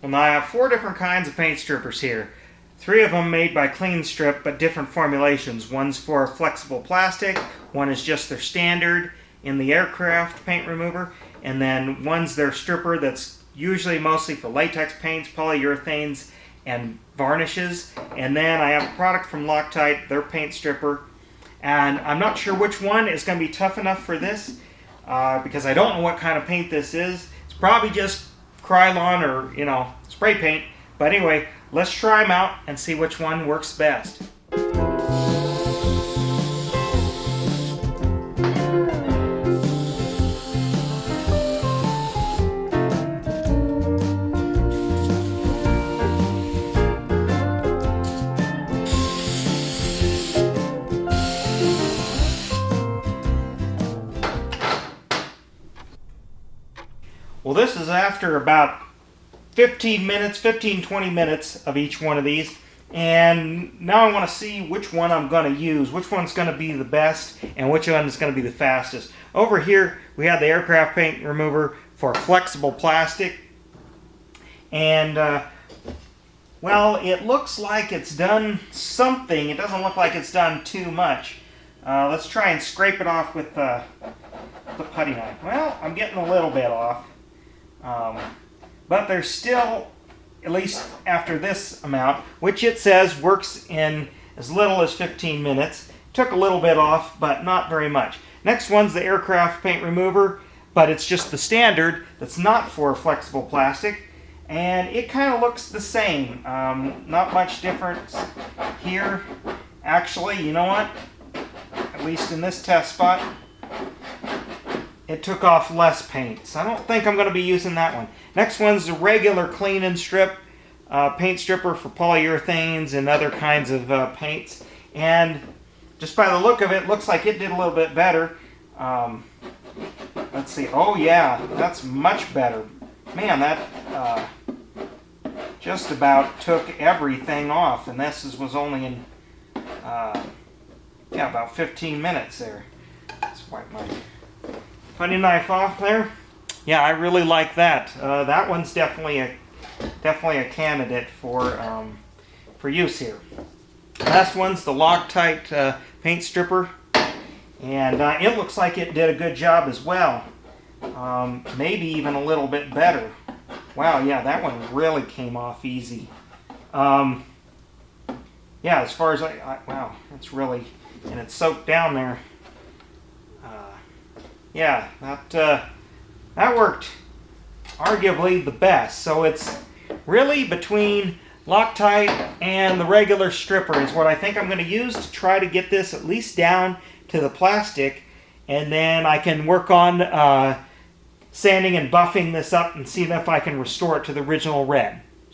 Well, now I have 4 different kinds of paint strippers here. 3 of them made by Clean Strip, but different formulations. One's for flexible plastic, one is just their standard in the aircraft paint remover, and then one's their stripper that's usually mostly for latex paints, polyurethanes, and varnishes. And then I have a product from Loctite, their paint stripper, and I'm not sure which one is going to be tough enough for this because I don't know what kind of paint this is. It's probably just Krylon or, spray paint. But anyway, let's try them out and see which one works best. Well, this is after about 20 minutes of each one of these. And now I want to see which one I'm going to use, which one's going to be the best, and which one is going to be the fastest. Over here, we have the aircraft paint remover for flexible plastic. And, well, it looks like it's done something. It doesn't look like it's done too much. Let's try and scrape it off with the putty knife. Well, I'm getting a little bit off. But there's still, at least after this amount, which it says works in as little as 15 minutes. Took a little bit off, but not very much. Next one's the aircraft paint remover, but it's just the standard that's not for flexible plastic. And it kind of looks the same. Not much difference here. Actually, you know what? At least in this test spot, it took off less paint, so I don't think I'm going to be using that one. Next one's the regular Clean and Strip paint stripper for polyurethanes and other kinds of paints. And just by the look of it, looks like it did a little bit better. Let's see. Oh yeah, that's much better. Man, that just about took everything off, and this was only in about 15 minutes there. Let's wipe my putty knife off there. Yeah, I really like that. That one's definitely a candidate for use here. Last one's the Loctite paint stripper, and it looks like it did a good job as well. Maybe even a little bit better. Wow, yeah, that one really came off easy. Yeah, as far as wow, it's really, and it's soaked down there. Yeah, that worked arguably the best. So it's really between Loctite and the regular stripper is what I think I'm going to use to try to get this at least down to the plastic, and then I can work on sanding and buffing this up and see if I can restore it to the original red.